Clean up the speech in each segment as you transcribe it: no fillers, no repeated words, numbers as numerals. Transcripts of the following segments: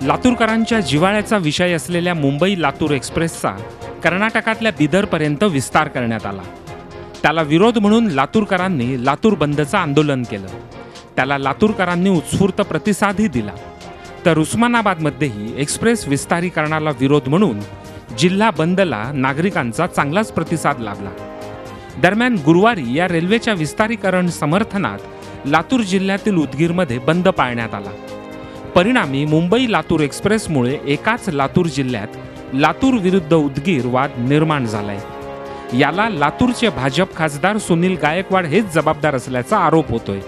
लातूरकरांच्या जिव्हाळ्याचा विषय असलेल्या मुंबई लातूर एक्सप्रेसचा कर्नाटकातल्या बिदरपर्यंत विस्तार करण्यात आला। त्याला विरोध म्हणून लातूरकरांनी लातूर बंदचं आंदोलन केलं। त्याला लातूरकरांनी उत्स्फूर्त प्रतिसादही दिला। तर उस्मानाबादमध्येही एक्सप्रेस विस्तारीकरणाला विरोध म्हणून जिल्हा बंदला नागरिकांचा चांगलाच प्रतिसाद लाभला। दरम्यान गुरुवारी या रेल्वेच्या विस्तारीकरण समर्थनात लातूर जिल्ह्यातील उदगीरमध्ये बंद पाळण्यात आला। परिणामी मुंबई लातूर एक्सप्रेसमुळे एकाच लातूर जिल्ह्यात लातूर विरुद्ध उदगीर वाद निर्माण झालाय। याला लातूरचे भाजप खासदार सुनील गायकवाड हेच जबाबदार असल्याचा आरोप होतोय।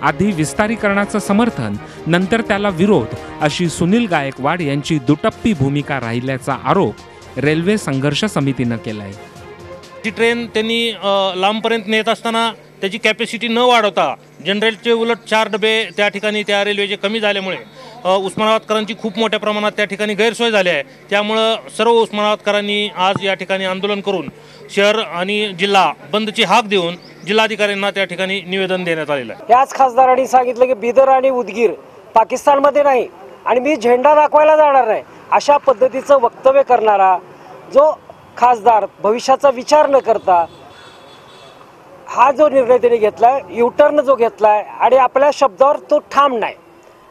आधी विस्तारीकरणाचं समर्थन, नंतर त्याला विरोध अशी सुनील गायकवाड यांची दुटप्पी भूमिका राहिल्याचा आरोप रेल्वे संघर्ष समितीनं केलाय। ती ट्रेन त्यांनी लांबपर्यंत नेत असताना त्याची कॅपॅसिटी न वाढवता जनरलचे उलट 4 डबे त्या ठिकाणी त्या रेल्वेचे कमी झाल्यामुळे उस्मानाबादकरांची खूप मोठ्या प्रमाणात त्या ठिकाणी गैरसोय झाली आहे। त्यामुळे सर्व उस्मानाबादकरांनी आज या ठिकाणी आंदोलन करून शहर आणि जिल्हा बंदची हाक देऊन जिल्हाधिकाऱ्यांना त्या ठिकाणी निवेदन देण्यात आलेलं आहे। याच खासदारांनी सांगितलं की बिदर आणि उदगीर पाकिस्तानमध्ये नाही आणि मी झेंडा दाखवायला जाणार नाही, अशा पद्धतीचं वक्तव्य करणारा जो खासदार भविष्याचा विचार न करता हा जो निर्णय त्यांनी घेतलाय, युटर्न जो घेतलाय आणि आपल्या शब्दावर तो ठाम नाही।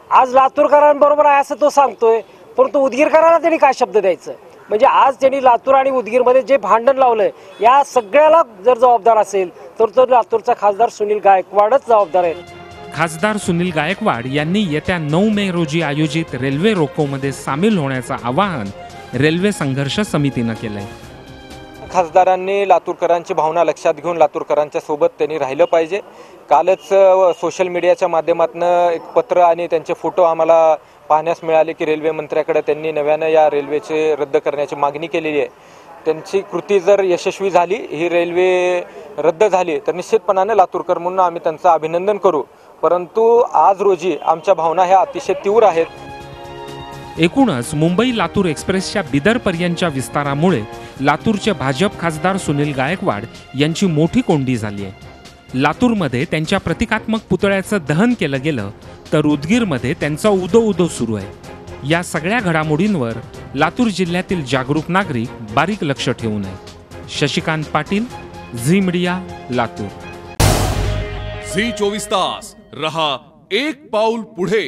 आज लातूरकरांबरोबर आहे असं तो सांगतोय, परंतु उदगीरकरांना त्यांनी काय शब्द द्यायचं? म्हणजे आज त्यांनी लातूर आणि उदगीरमध्ये जे भांडण लावलंय या सगळ्याला जर जबाबदार असेल तर तो लातूरचा खासदार सुनील गायकवाडच जबाबदार आहे। खासदार सुनील गायकवाड यांनी येत्या 9 मे रोजी आयोजित रेल्वे रोकोमध्ये सामील होण्याचं आवाहन रेल्वे संघर्ष समितीनं केलंय। खासदारांनी लातूरकरांची भावना लक्षात घेऊन लातूरकरांच्या सोबत त्यांनी राहिलं पाहिजे। कालच सोशल मीडियाच्या माध्यमातून एक पत्र आणि त्यांचे फोटो आम्हाला पाहण्यास मिळाले की रेल्वे मंत्र्याकडे त्यांनी नव्यानं या रेल्वेचे रद्द करण्याची मागणी केलेली आहे। त्यांची कृती जर यशस्वी झाली, ही रेल्वे रद्द झाली तर निश्चितपणाने लातूरकर म्हणून आम्ही त्यांचं अभिनंदन करू, परंतु आज रोजी आमच्या भावना ह्या अतिशय तीव्र आहेत। एकूणच मुंबई लातूर एक्सप्रेसच्या बिदरपर्यंतच्या विस्तारामुळे लातूरचे भाजप खासदार सुनील गायकवाड यांची मोठी कोंडी झाली आहे। लातूरमध्ये त्यांच्या प्रतिकात्मक पुतळ्याचं दहन केलं गेलं तर उदगीरमध्ये त्यांचा उदो सुरू आहे। या सगळ्या घडामोडींवर लातूर जिल्ह्यातील जागरूक नागरिक बारीक लक्ष ठेवून आहेत। शशिकांत पाटील, झी मीडिया, लातूर। झी 24 तास रहा एक पाऊल पुढे।